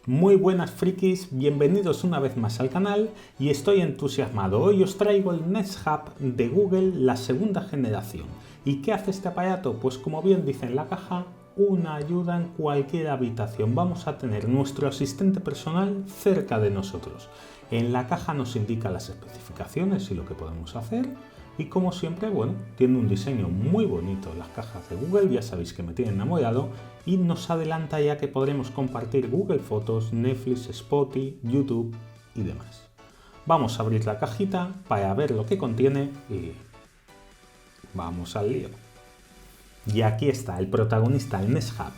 Muy buenas frikis, bienvenidos una vez más al canal y estoy entusiasmado. Hoy os traigo el Nest Hub de Google, la segunda generación. ¿Y qué hace este aparato? Pues como bien dice en la caja, una ayuda en cualquier habitación. Vamos a tener nuestro asistente personal cerca de nosotros. En la caja nos indica las especificaciones y lo que podemos hacer. Y como siempre, bueno, tiene un diseño muy bonito. Las cajas de Google ya sabéis que me tienen enamorado y nos adelanta ya que podremos compartir Google Fotos, Netflix, Spotify, YouTube y demás. Vamos a abrir la cajita para ver lo que contiene y vamos al lío. Y aquí está el protagonista, el Nest Hub,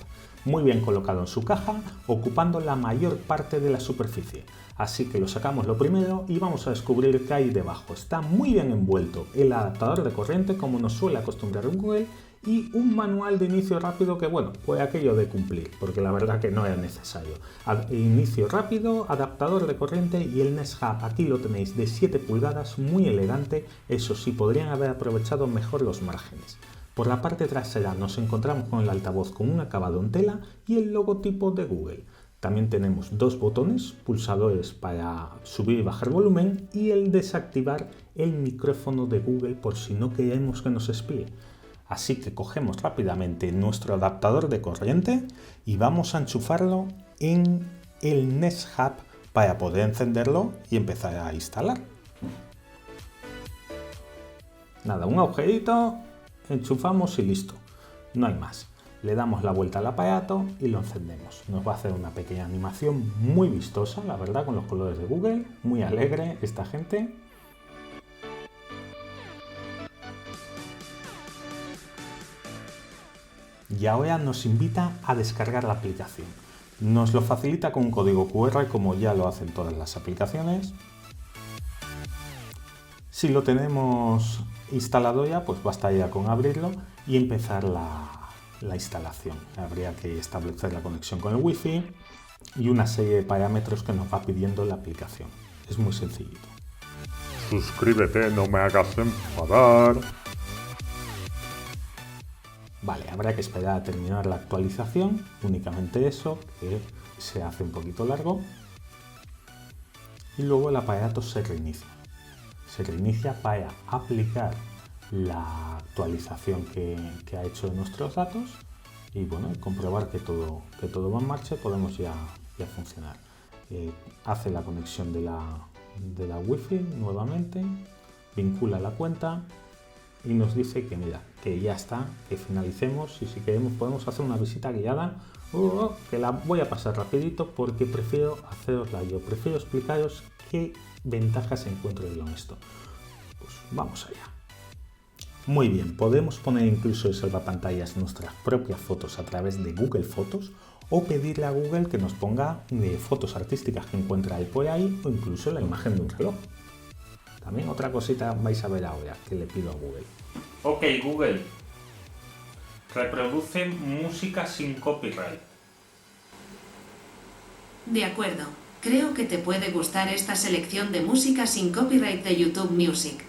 muy bien colocado en su caja, ocupando la mayor parte de la superficie. Así que lo sacamos lo primero y vamos a descubrir qué hay debajo. Está muy bien envuelto el adaptador de corriente, como nos suele acostumbrar Google, y un manual de inicio rápido que, bueno, fue aquello de cumplir, porque la verdad que no era necesario. Inicio rápido, adaptador de corriente y el Nest Hub, aquí lo tenéis, de 7 pulgadas, muy elegante. Eso sí, podrían haber aprovechado mejor los márgenes. Por la parte trasera nos encontramos con el altavoz con un acabado en tela y el logotipo de Google. También tenemos dos botones, pulsadores para subir y bajar volumen y el desactivar el micrófono de Google por si no queremos que nos espíe. Así que cogemos rápidamente nuestro adaptador de corriente y vamos a enchufarlo en el Nest Hub para poder encenderlo y empezar a instalar. Nada, un agujerito, enchufamos y listo, no hay más. Le damos la vuelta al aparato y lo encendemos. Nos va a hacer una pequeña animación muy vistosa, la verdad, con los colores de Google, muy alegre esta gente. Y ahora nos invita a descargar la aplicación. Nos lo facilita con un código QR, como ya lo hacen todas las aplicaciones. Si lo tenemos instalado ya, pues basta ya con abrirlo y empezar la instalación. Habría que establecer la conexión con el Wi-Fi y una serie de parámetros que nos va pidiendo la aplicación. Es muy sencillito. Suscríbete, no me hagas enfadar. Vale, habrá que esperar a terminar la actualización, únicamente eso, que se hace un poquito largo. Y luego el aparato se reinicia. Se reinicia para aplicar la actualización que ha hecho de nuestros datos y bueno, comprobar que todo va en marcha y podemos ya funcionar. Hace la conexión de la Wi-Fi nuevamente, vincula la cuenta y nos dice que mira, que ya está, que finalicemos y si queremos podemos hacer una visita guiada, que la voy a pasar rapidito porque prefiero hacerosla yo, prefiero explicaros qué ventajas encuentro yo en esto. Pues vamos allá. Muy bien, podemos poner incluso en salvapantallas nuestras propias fotos a través de Google Fotos o pedirle a Google que nos ponga fotos artísticas que encuentra él por ahí o incluso la imagen de un reloj. También otra cosita vais a ver ahora que le pido a Google. Ok Google, reproduce música sin copyright. De acuerdo, creo que te puede gustar esta selección de música sin copyright de YouTube Music.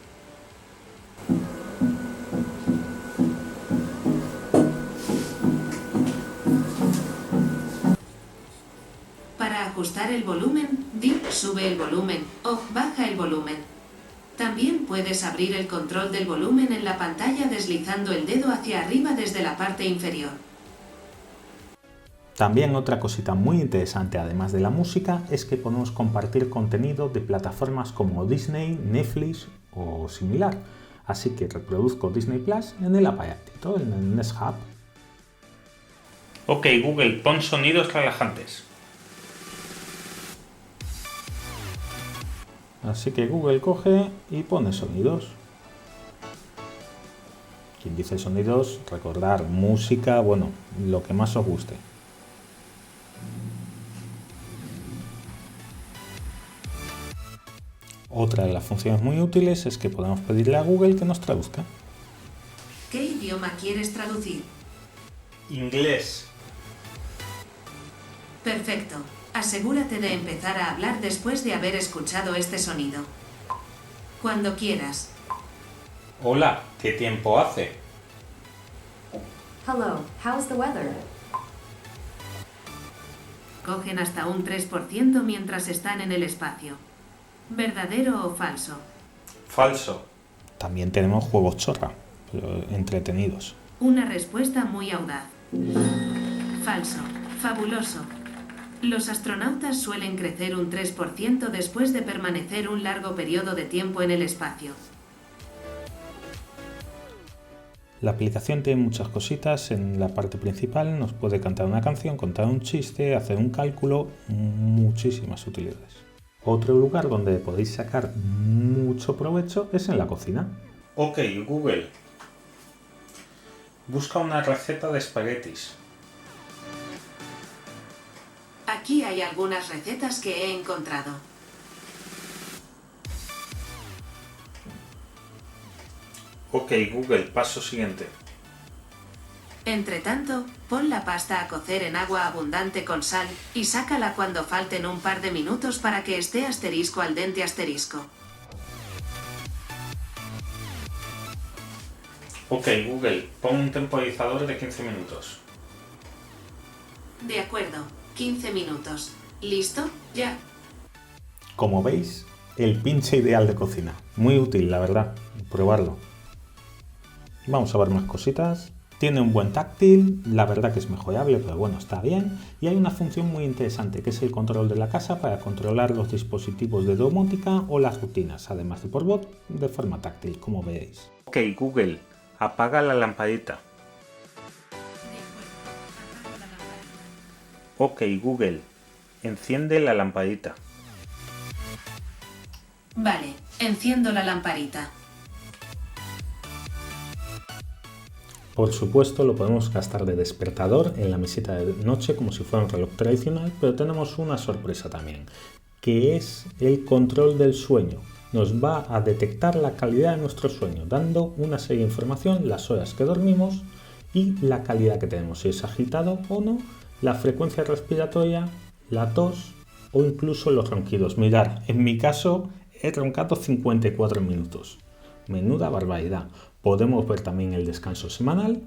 Para ajustar el volumen, di sube el volumen o baja el volumen. También puedes abrir el control del volumen en la pantalla deslizando el dedo hacia arriba desde la parte inferior. También otra cosita muy interesante además de la música es que podemos compartir contenido de plataformas como Disney, Netflix o similar. Así que reproduzco Disney Plus en el aparatito, en el Nest Hub. Ok Google, pon sonidos relajantes. Así que Google coge y pone sonidos. Quien dice sonidos, recordar música, bueno, lo que más os guste. Otra de las funciones muy útiles es que podemos pedirle a Google que nos traduzca. ¿Qué idioma quieres traducir? Inglés. Perfecto. Asegúrate de empezar a hablar después de haber escuchado este sonido. Cuando quieras. Hola, ¿qué tiempo hace? Hello, how's the weather? cogen hasta un 3% mientras están en el espacio. ¿Verdadero o falso? Falso. También tenemos juegos chorra, pero entretenidos. Una respuesta muy audaz. Falso. Fabuloso. Los astronautas suelen crecer un 3% después de permanecer un largo periodo de tiempo en el espacio. La aplicación tiene muchas cositas. En la parte principal nos puede cantar una canción, contar un chiste, hacer un cálculo, muchísimas utilidades. Otro lugar donde podéis sacar mucho provecho es en la cocina. Ok, Google. Busca una receta de espaguetis. Aquí hay algunas recetas que he encontrado. Ok, Google, paso siguiente. Entre tanto, pon la pasta a cocer en agua abundante con sal y sácala cuando falten un par de minutos para que esté al dente. Ok, Google, pon un temporizador de 15 minutos. De acuerdo, 15 minutos. ¿Listo? Ya. Como veis, el pinche ideal de cocina. Muy útil, la verdad. Probarlo. Vamos a ver más cositas. Tiene un buen táctil, la verdad que es mejorable, pero bueno, está bien. Y hay una función muy interesante, que es el control de la casa para controlar los dispositivos de domótica o las rutinas, además de por voz, de forma táctil, como veis. Ok, Google, apaga la lamparita. Ok, Google, enciende la lamparita. Vale, enciendo la lamparita. Por supuesto, lo podemos gastar de despertador en la mesita de noche como si fuera un reloj tradicional, pero tenemos una sorpresa también, que es el control del sueño. Nos va a detectar la calidad de nuestro sueño, dando una serie de información, las horas que dormimos y la calidad que tenemos, si es agitado o no, la frecuencia respiratoria, la tos o incluso los ronquidos. Mirad, en mi caso he roncado 54 minutos. Menuda barbaridad. Podemos ver también el descanso semanal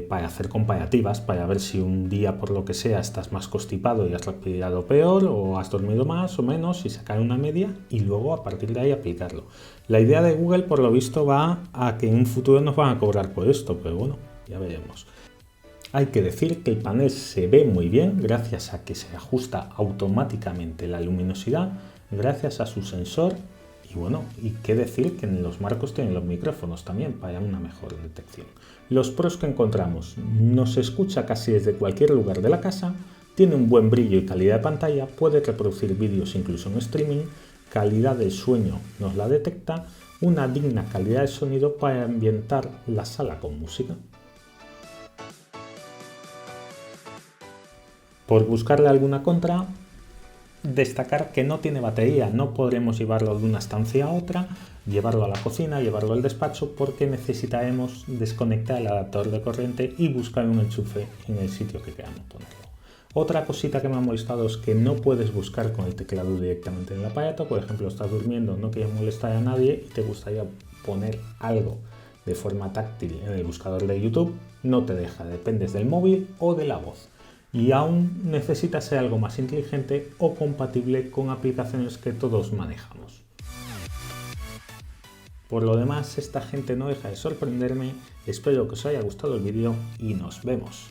para hacer comparativas, para ver si un día por lo que sea estás más constipado y has respirado peor o has dormido más o menos y sacar una media y luego a partir de ahí aplicarlo. La idea de Google por lo visto va a que en un futuro nos van a cobrar por esto, pero bueno, ya veremos. Hay que decir que el panel se ve muy bien gracias a que se ajusta automáticamente la luminosidad, gracias a su sensor. Y bueno, y qué decir que en los marcos tienen los micrófonos también para una mejor detección. Los pros que encontramos: nos escucha casi desde cualquier lugar de la casa, tiene un buen brillo y calidad de pantalla, puede reproducir vídeos incluso en streaming, calidad del sueño nos la detecta, una digna calidad de sonido para ambientar la sala con música. Por buscarle alguna contra, destacar que no tiene batería, no podremos llevarlo de una estancia a otra, llevarlo a la cocina, llevarlo al despacho, porque necesitaremos desconectar el adaptador de corriente y buscar un enchufe en el sitio que queramos ponerlo. Otra cosita que me ha molestado es que no puedes buscar con el teclado directamente en el aparato. Por ejemplo, estás durmiendo, no quieres molestar a nadie y te gustaría poner algo de forma táctil en el buscador de YouTube, no te deja, dependes del móvil o de la voz. Y aún necesita ser algo más inteligente o compatible con aplicaciones que todos manejamos. Por lo demás, esta gente no deja de sorprenderme. Espero que os haya gustado el vídeo y nos vemos.